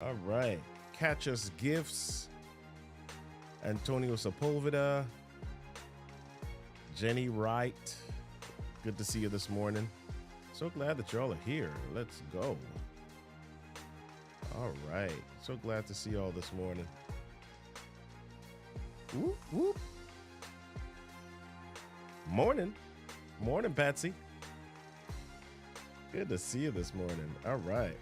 All right. Catch us gifts. Antonio Sepulveda. Jenny Wright. Good to see you this morning. So glad that y'all are here. Let's go. All right. So glad to see y'all this morning. Whoop, whoop. Morning. Morning, Patsy. Good to see you this morning. All right.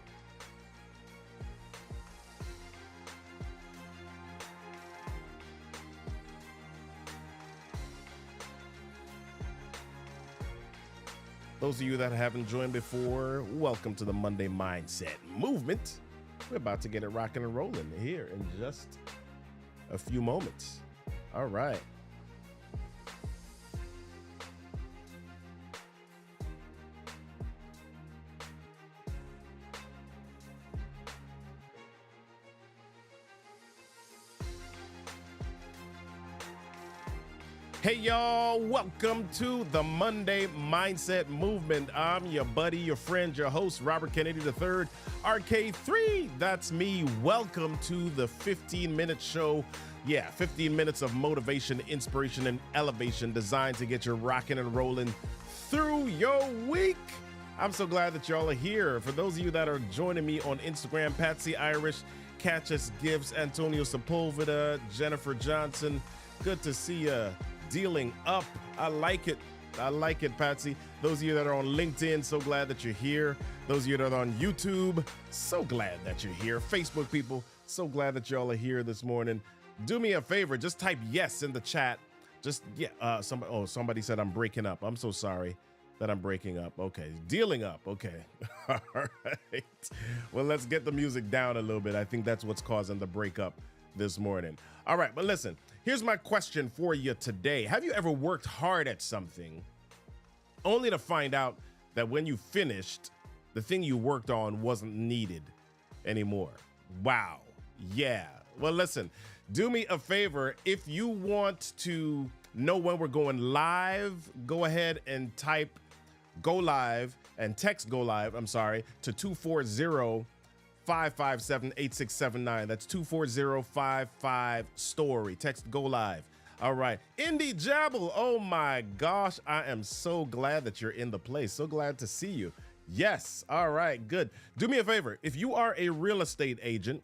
Those of you that haven't joined before, welcome to the Monday Mindset Movement. We're about to get it rocking and rolling here in just a few moments. All right. Hey, y'all, welcome to the Monday Mindset Movement. I'm your buddy, your friend, your host, Robert Kennedy III, RK3. That's me. Welcome to the 15-minute show. Yeah, 15 minutes of motivation, inspiration, and elevation designed to get you rocking and rolling through your week. I'm so glad that y'all are here. For those of you that are joining me on Instagram, Patsy Irish, Catch Us Gifts, Antonio Sepulveda, Jennifer Johnson, good to see you. Dealing up. I like it. I like it, Patsy. Those of you that are on LinkedIn, so glad that you're here. Those of you that are on YouTube, so glad that you're here. Facebook people, so glad that y'all are here this morning. Do me a favor, just type yes in the chat. Somebody said I'm breaking up. I'm so sorry that I'm breaking up. Okay, dealing up. Okay. All right. Well, let's get the music down a little bit. I think that's what's causing the breakup this morning. All right, but listen, here's my question for you today. Have you ever worked hard at something only to find out that when you finished, the thing you worked on wasn't needed anymore? Wow. Yeah. Well, listen, do me a favor. If you want to know when we're going live, go ahead and type go live and text go live, to 240 557 8679. That's 240-55 story. Text go live. All right. Indy Jabble. Oh my gosh. I am so glad that you're in the place. So glad to see you. Yes. All right. Good. Do me a favor. If you are a real estate agent,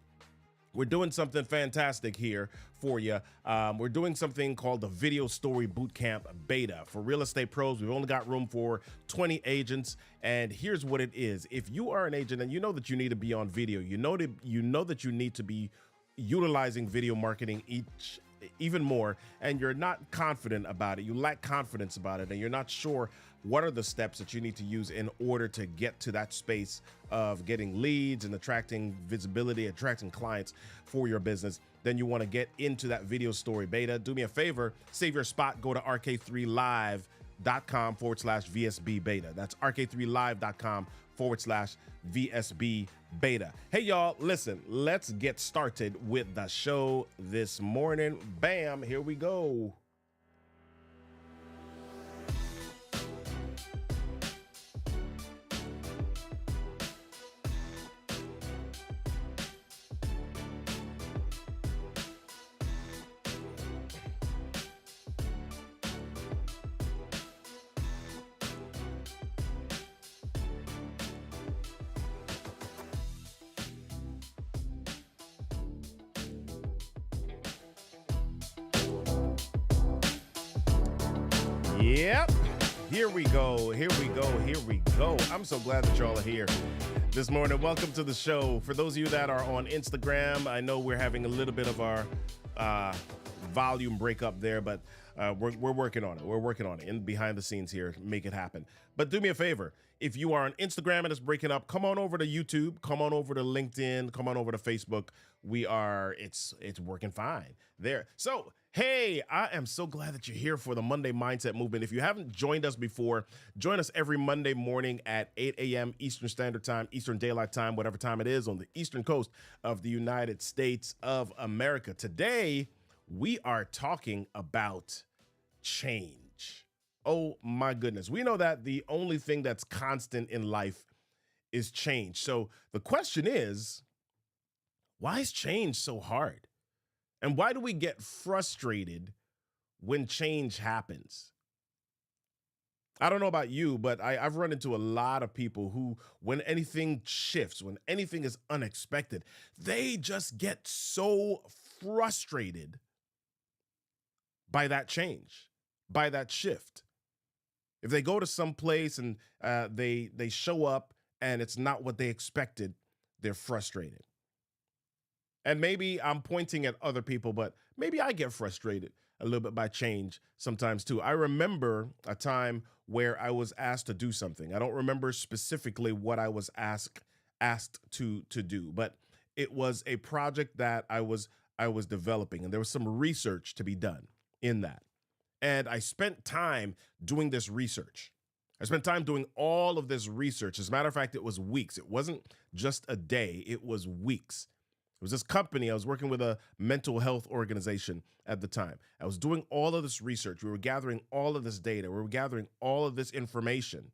we're doing something fantastic here for you. We're doing something called the Video Story Bootcamp Beta. For real estate pros, we've only got room for 20 agents. And here's what it is. If you are an agent and you know that you need to be on video, you know that you need to be utilizing video marketing even more, and you're not confident about it, you lack confidence about it, and you're not sure what are the steps that you need to use in order to get to that space of getting leads and attracting visibility, attracting clients for your business, then you want to get into that video story beta. Do me a favor, save your spot, go to rk3live.com/VSB beta. That's rk3live.com/VSB beta. Hey, y'all, listen, let's get started with the show this morning. Bam, here we go. Yep. Here we go. Here we go. Here we go. I'm so glad that y'all are here this morning. Welcome to the show. For those of you that are on Instagram, I know we're having a little bit of our volume breakup there, but we're working on it. We're working on it in behind the scenes here to make it happen. But do me a favor. If you are on Instagram and it's breaking up, come on over to YouTube, come on over to LinkedIn, come on over to Facebook. It's working fine there. So, hey, I am so glad that you're here for the Monday Mindset Movement. If you haven't joined us before, join us every Monday morning at 8 a.m. Eastern Standard Time, Eastern Daylight Time, whatever time it is on the eastern coast of the United States of America. Today, we are talking about change. Oh my goodness. We know that the only thing that's constant in life is change. So the question is, Why is change so hard? And why do we get frustrated when change happens? I don't know about you, but I've run into a lot of people who, when anything shifts, when anything is unexpected, they just get so frustrated by that change, by that shift. If they go to some place and they show up and it's not what they expected, they're frustrated. And maybe I'm pointing at other people, but maybe I get frustrated a little bit by change sometimes too. I remember a time where I was asked to do something. I don't remember specifically what I was asked to do, but it was a project that I was developing, and there was some research to be done in that. And I spent time doing this research. I spent time doing all of this research. As a matter of fact, it was weeks. It wasn't just a day, it was weeks. It was this company. I was working with a mental health organization at the time. I was doing all of this research. We were gathering all of this data. We were gathering all of this information.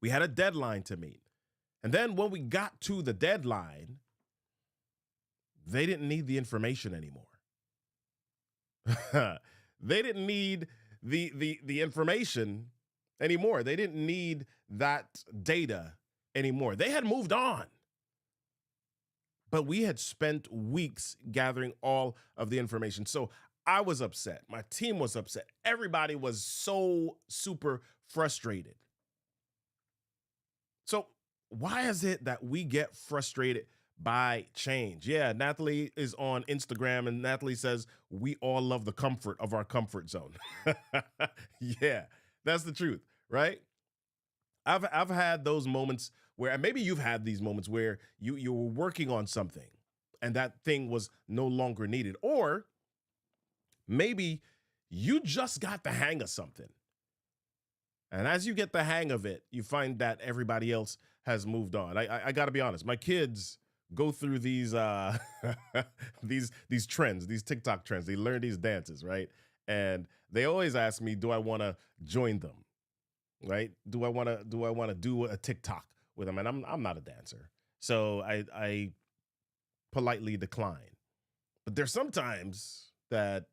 We had a deadline to meet. And then when we got to the deadline, they didn't need the information anymore. They didn't need the information anymore. They didn't need that data anymore. They had moved on. But we had spent weeks gathering all of the information. So I was upset. My team was upset. Everybody was so super frustrated. So why is it that we get frustrated by change? Yeah, Natalie is on Instagram and Natalie says we all love the comfort of our comfort zone. Yeah, that's the truth, right? I've had those moments where, and maybe you've had these moments where you were working on something and that thing was no longer needed. Or maybe you just got the hang of something. And as you get the hang of it, you find that everybody else has moved on. I got to be honest. My kids go through these these trends, these TikTok trends. They learn these dances, right? And they always ask me, do I want to join them? Right? Do I want to do a TikTok with them? And I'm not a dancer. So I politely decline. But there's sometimes that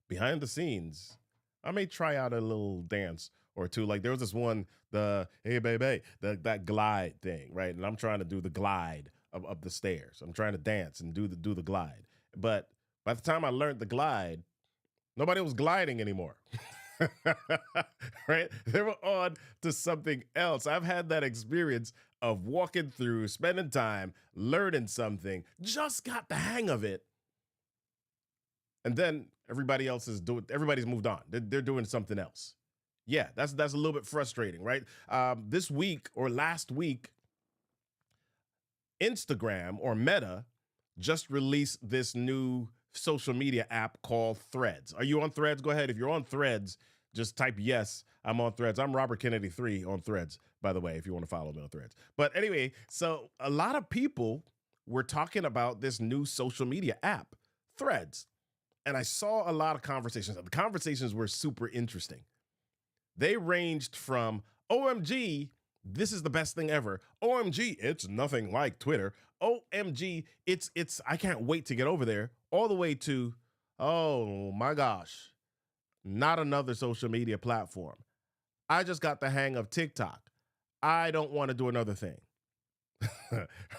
behind the scenes, I may try out a little dance or two. Like there was this one, the hey baby, that glide thing, right? And I'm trying to do the glide up the stairs. I'm trying to dance and do the glide. But by the time I learned the glide, nobody was gliding anymore. Right? They were on to something else. I've had that experience of walking through, spending time, learning something, just got the hang of it. And then everybody's moved on. They're doing something else. Yeah, that's a little bit frustrating, right? This week or last week, Instagram or Meta just released this new social media app called Threads. Are you on Threads? Go ahead. If you're on Threads, just type yes, I'm on Threads. I'm Robert Kennedy 3 on Threads, by the way, if you want to follow me on Threads. But anyway, so a lot of people were talking about this new social media app, Threads. And I saw a lot of conversations. The conversations were super interesting. They ranged from, OMG, this is the best thing ever. OMG, it's nothing like Twitter. OMG, it's I can't wait to get over there. All the way to, oh my gosh, not another social media platform. I just got the hang of TikTok. I don't want to do another thing.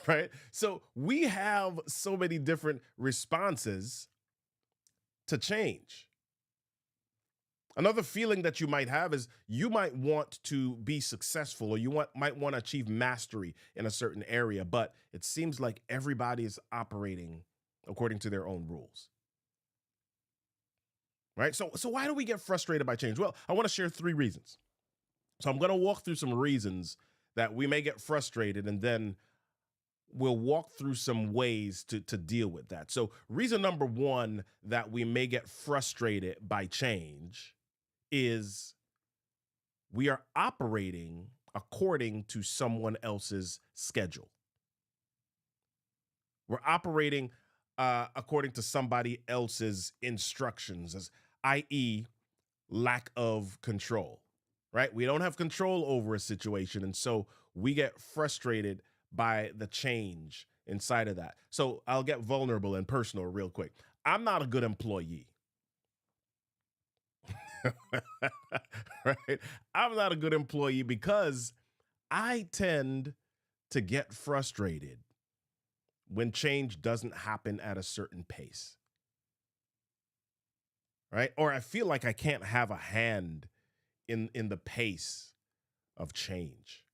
Right? So we have so many different responses to change. Another feeling that you might have is you might want to be successful, or might want to achieve mastery in a certain area, but it seems like everybody is operating according to their own rules. Right? So why do we get frustrated by change? Well, I want to share 3 reasons. So I'm going to walk through some reasons that we may get frustrated, and then we'll walk through some ways to deal with that. So reason number 1 that we may get frustrated by change is we are operating according to someone else's schedule. We're operating according to somebody else's instructions, i.e., lack of control, right? We don't have control over a situation, and so we get frustrated by the change inside of that. So I'll get vulnerable and personal real quick. I'm not a good employee. Right? I'm not a good employee because I tend to get frustrated when change doesn't happen at a certain pace. Right? Or I feel like I can't have a hand in the pace of change.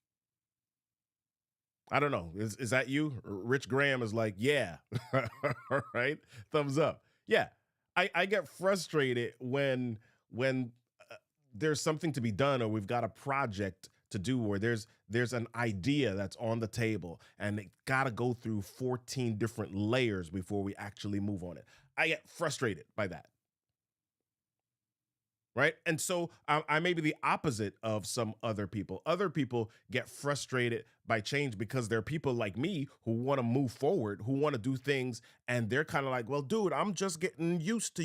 I don't know. Is that you? Rich Graham is like, yeah. All right. Thumbs up. Yeah. I get frustrated when there's something to be done, or we've got a project to do, or there's an idea that's on the table and it got to go through 14 different layers before we actually move on it. I get frustrated by that. Right. And so I may be the opposite of some other people. Other people get frustrated by change because there are people like me who want to move forward, who want to do things. And they're kind of like, well, dude, I'm just getting used to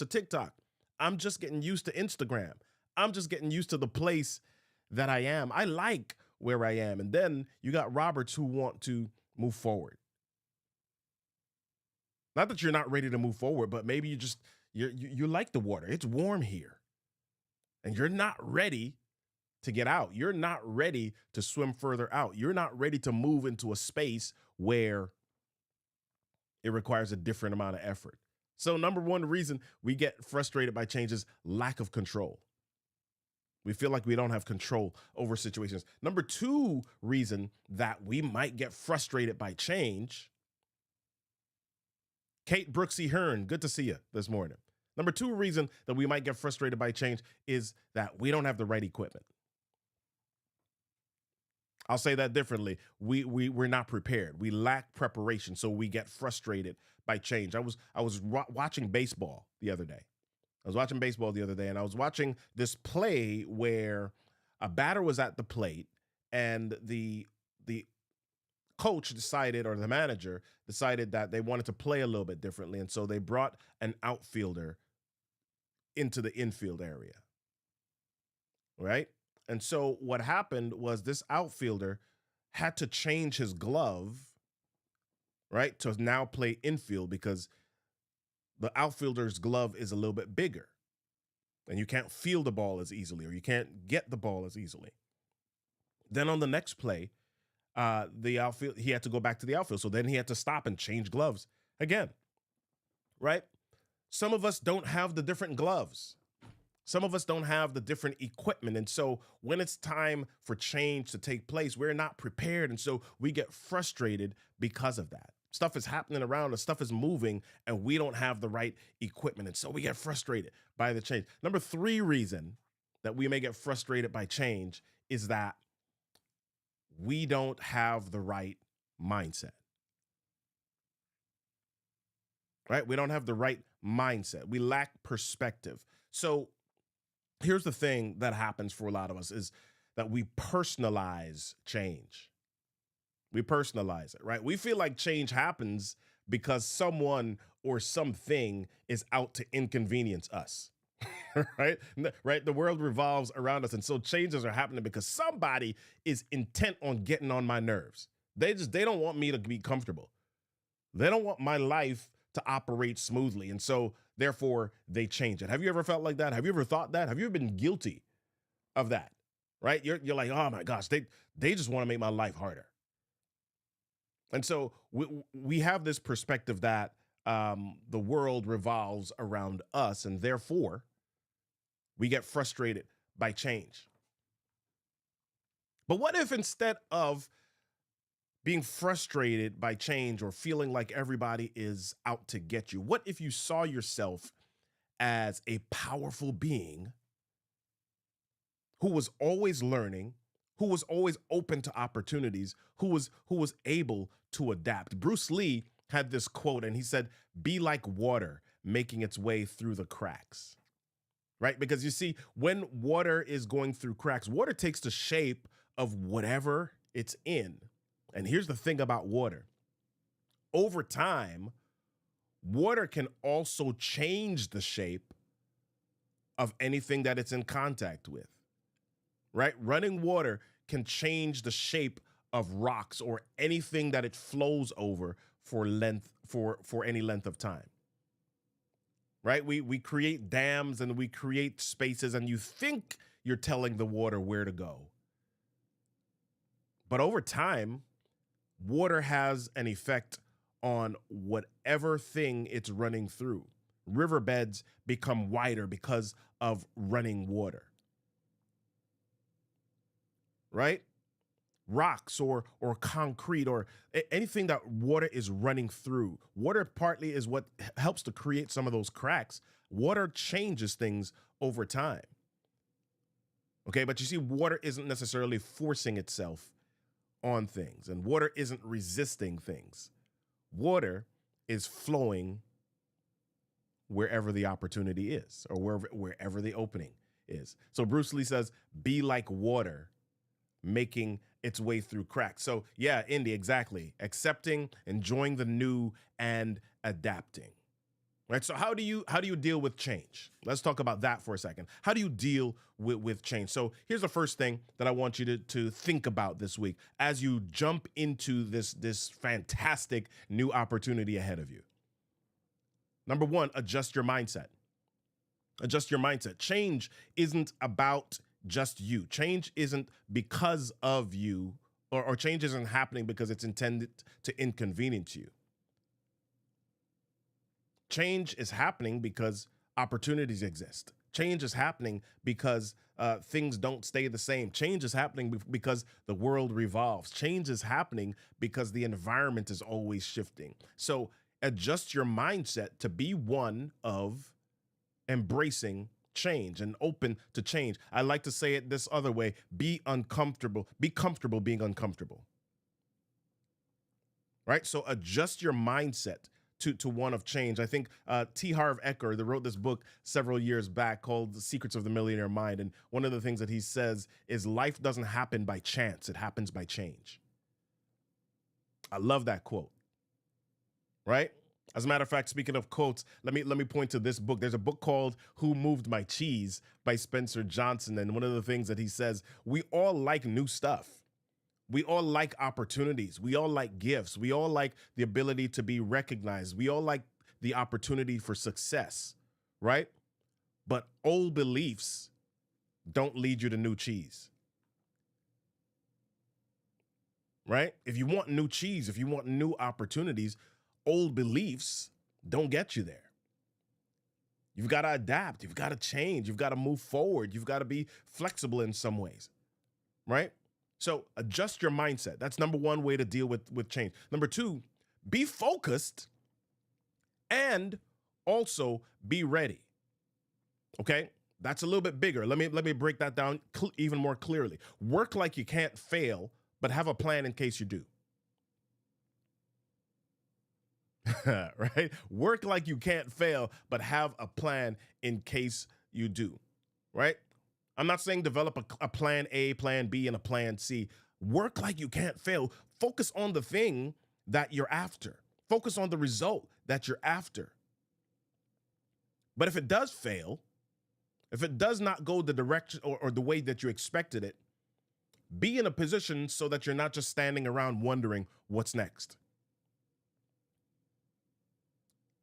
TikTok. I'm just getting used to Instagram. I'm just getting used to the place that I am. I like where I am. And then you got Roberts who want to move forward. Not that you're not ready to move forward, but maybe you like the water. It's warm here. And you're not ready to get out. You're not ready to swim further out. You're not ready to move into a space where it requires a different amount of effort. So number one reason we get frustrated by change is lack of control. We feel like we don't have control over situations. Number two reason that we might get frustrated by change, Kate Brooksy Hearn, good to see you this morning. Number two reason that we might get frustrated by change is that we don't have the right equipment. I'll say that differently. We're not prepared. We lack preparation, so we get frustrated by change. I was watching baseball the other day. And I was watching this play where a batter was at the plate and the coach decided, or the manager decided, that they wanted to play a little bit differently. And so they brought an outfielder into the infield area. Right? And so what happened was this outfielder had to change his glove, right, to now play infield because the outfielder's glove is a little bit bigger and you can't feel the ball as easily, or you can't get the ball as easily. Then on the next play, he had to go back to the outfield. So then he had to stop and change gloves again, right? Some of us don't have the different gloves. Some of us don't have the different equipment. And so when it's time for change to take place, we're not prepared. And so we get frustrated because of that. Stuff is happening around us, stuff is moving, and we don't have the right equipment. And so we get frustrated by the change. Number three reason that we may get frustrated by change is that we don't have the right mindset. Right? We don't have the right mindset. We lack perspective. So here's the thing that happens for a lot of us is that we personalize change. We personalize it, right? We feel like change happens because someone or something is out to inconvenience us, right? Right? The world revolves around us. And so changes are happening because somebody is intent on getting on my nerves. They don't want me to be comfortable. They don't want my life to operate smoothly. And so therefore they change it. Have you ever felt like that? Have you ever thought that? Have you ever been guilty of that? Right? You're like, oh my gosh, they just want to make my life harder. And so we have this perspective that the world revolves around us, and therefore we get frustrated by change. But what if instead of being frustrated by change or feeling like everybody is out to get you, what if you saw yourself as a powerful being who was always learning, who was always open to opportunities, who was able to adapt? Bruce Lee had this quote, and he said, "Be like water making its way through the cracks." Right? Because you see, when water is going through cracks, water takes the shape of whatever it's in. And here's the thing about water. Over time, water can also change the shape of anything that it's in contact with. Right? Running water can change the shape of rocks or anything that it flows over for any length of time. Right? We create dams and we create spaces, and you think you're telling the water where to go. But over time, water has an effect on whatever thing it's running through. Riverbeds become wider because of running water. Right? Rocks or concrete or anything that water is running through. Water partly is what helps to create some of those cracks. Water changes things over time. Okay, but you see, water isn't necessarily forcing itself on things, and water isn't resisting things. Water is flowing wherever the opportunity is, or wherever the opening is. So Bruce Lee says, be like water, making its way through cracks. So yeah, Indy, exactly. Accepting, enjoying the new, and adapting. Right? So how do you deal with change? Let's talk about that for a second. How do you deal with change? So here's the first thing that I want you to think about this week as you jump into this fantastic new opportunity ahead of you. Number one, adjust your mindset. Adjust your mindset. Change isn't about just you. Change isn't because of you, or change isn't happening because it's intended to inconvenience you. Change is happening because opportunities exist. Change is happening because things don't stay the same. Change is happening because the world revolves. Change is happening because the environment is always shifting. So adjust your mindset to be one of embracing change and open to change. I like to say it this other way: be uncomfortable. Be comfortable being uncomfortable. Right? So adjust your mindset to one of change. I think T. Harv Eker, that wrote this book several years back called The Secrets of the Millionaire Mind. And one of the things that he says is life doesn't happen by chance. It happens by change. I love that quote. Right? As a matter of fact, speaking of quotes, let me point to this book. There's a book called Who Moved My Cheese by Spencer Johnson. And one of the things that he says, we all like new stuff. We all like opportunities. We all like gifts. We all like the ability to be recognized. We all like the opportunity for success, right? But old beliefs don't lead you to new cheese. Right? If you want new cheese, if you want new opportunities, old beliefs don't get you there. You've got to adapt. You've got to change. You've got to move forward. You've got to be flexible in some ways, right? So adjust your mindset. That's number one way to deal with change. Number two, be focused and also be ready. Okay? That's a little bit bigger. Let me break that down even more clearly. Work like you can't fail, but have a plan in case you do. Right? Work like you can't fail, but have a plan in case you do. Right? I'm not saying develop a plan A, plan B, and a plan C. Work like you can't fail. Focus on the thing that you're after. Focus on the result that you're after. But if it does fail, if it does not go the direction or the way that you expected it, be in a position so that you're not just standing around wondering what's next.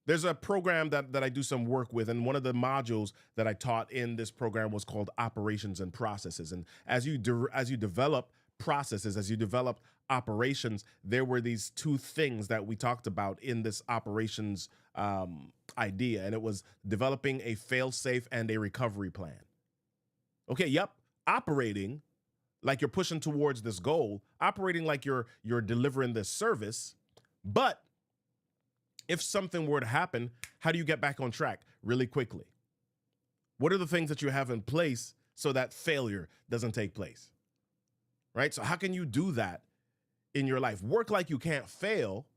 There's a program that I do some work with, and one of the modules that I taught in this program was called Operations and Processes. And as you develop processes, as you develop operations, there were these two things that we talked about in this operations idea, and it was developing a fail-safe and a recovery plan. Okay, yep, operating like you're pushing towards this goal, operating like you're delivering this service, but if something were to happen, how do you get back on track really quickly? What are the things that you have in place so that failure doesn't take place? Right? So how can you do that in your life? Work like you can't fail,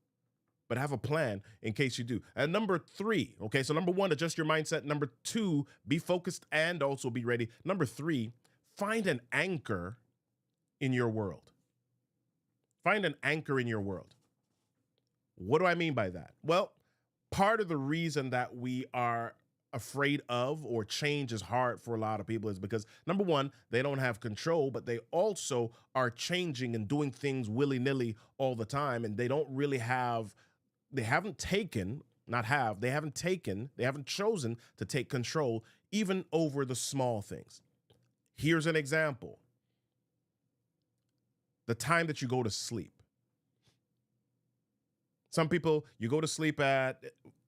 but have a plan in case you do. And number three, okay, so number one, adjust your mindset. Number two, be focused and also be ready. Number three, find an anchor in your world. Find an anchor in your world. What do I mean by that? Well, part of the reason that we are afraid of, or change is hard for a lot of people, is because number one, they don't have control, but they also are changing and doing things willy-nilly all the time, and they don't really have, they haven't taken, not have, they haven't taken, they haven't chosen to take control even over the small things. Here's an example. The time that you go to sleep. Some people, you go to sleep at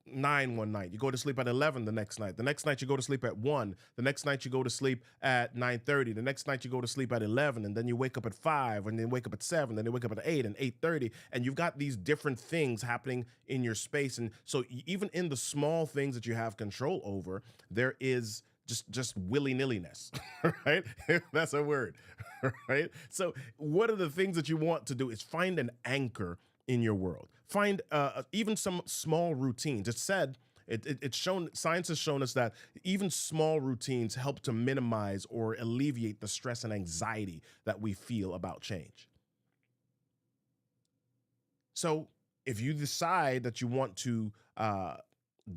9 one night, you go to sleep at 11 the next night you go to sleep at 1, the next night you go to sleep at 9:30, the next night you go to sleep at 11, and then you wake up at 5, and then wake up at 7, then you wake up at 8 and 8:30, and you've got these different things happening in your space. And so even in the small things that you have control over, there is just willy-nilliness, right? That's a word, right? So one of the things that you want to do is find an anchor in your world. Find even some small routines. It's shown, science has shown us that even small routines help to minimize or alleviate the stress and anxiety that we feel about change. So if you decide that you want to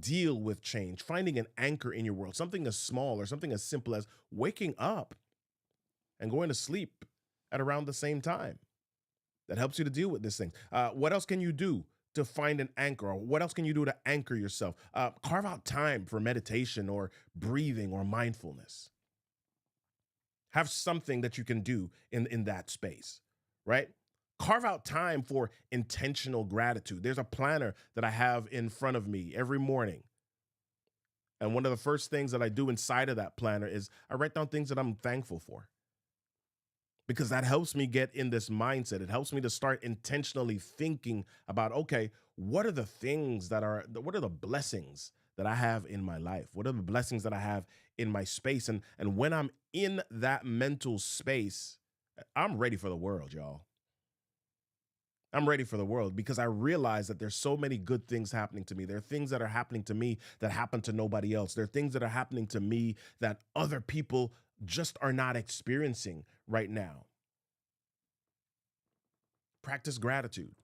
deal with change, finding an anchor in your world, something as small or something as simple as waking up and going to sleep at around the same time, that helps you to deal with this thing. What else can you do to find an anchor? Or what else can you do to anchor yourself? Carve out time for meditation or breathing or mindfulness. Have something that you can do in that space, right? Carve out time for intentional gratitude. There's a planner that I have in front of me every morning. And one of the first things that I do inside of that planner is I write down things that I'm thankful for, because that helps me get in this mindset. It helps me to start intentionally thinking about, okay, what are the things that are, what are the blessings that I have in my life? What are the blessings that I have in my space? And when I'm in that mental space, I'm ready for the world, y'all. I'm ready for the world, because I realize that there's so many good things happening to me. There are things that are happening to me that happen to nobody else. There are things that are happening to me that other people just are not experiencing right now. Practice gratitude.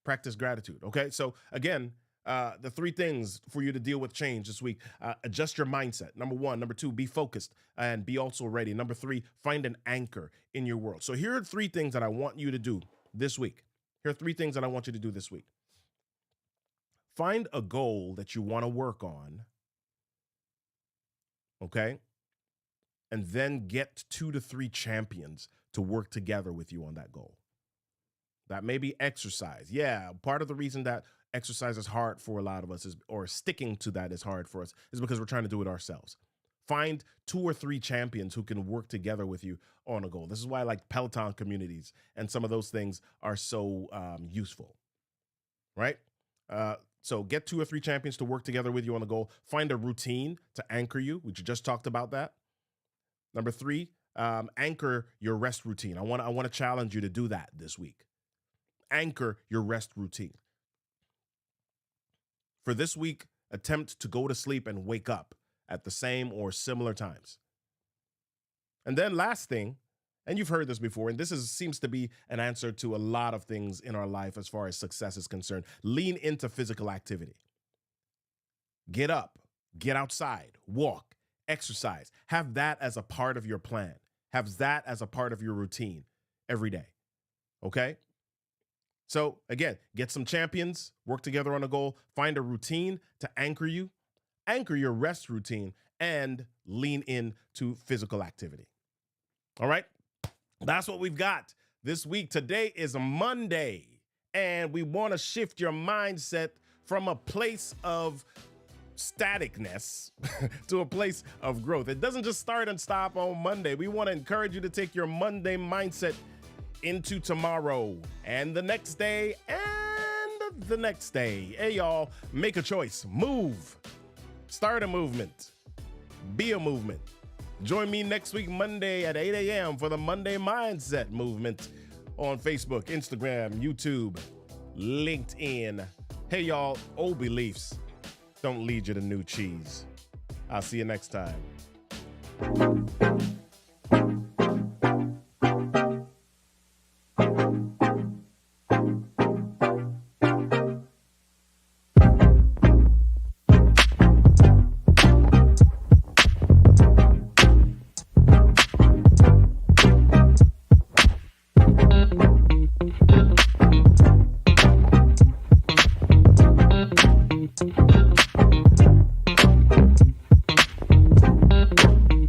Practice gratitude. Okay. So again, the 3 things for you to deal with change this week: adjust your mindset. Number 1. Number 2, be focused and be also ready. Number 3, find an anchor in your world. So here are 3 things that I want you to do this week. Here are 3 things that I want you to do this week. Find a goal that you want to work on. Okay. And then get 2 to 3 champions to work together with you on that goal. That may be exercise. Yeah, part of the reason that exercise is hard for a lot of us is, or sticking to that is hard for us, is because we're trying to do it ourselves. Find 2 or 3 champions who can work together with you on a goal. This is why I like Peloton communities, and some of those things are so useful, right? So get 2 or 3 champions to work together with you on a goal. Find a routine to anchor you. We just talked about that. Number 3, anchor your rest routine. I want to challenge you to do that this week. Anchor your rest routine. For this week, attempt to go to sleep and wake up at the same or similar times. And then last thing, and you've heard this before, and seems to be an answer to a lot of things in our life as far as success is concerned: lean into physical activity. Get up, get outside, walk, exercise. Have that as a part of your plan. Have that as a part of your routine every day. Okay? So again, get some champions, work together on a goal, find a routine to anchor you, anchor your rest routine, and lean into physical activity. All right? That's what we've got this week. Today is a Monday, and we want to shift your mindset from a place of staticness to a place of growth. It doesn't just start and stop on Monday. We want to encourage you to take your Monday mindset into tomorrow and the next day and the next day. Hey, y'all, make a choice. Move. Start a movement. Be a movement. Join me next week, Monday at 8 a.m. for the Monday Mindset Movement on Facebook, Instagram, YouTube, LinkedIn. Hey, y'all, old beliefs don't lead you to new cheese. I'll see you next time.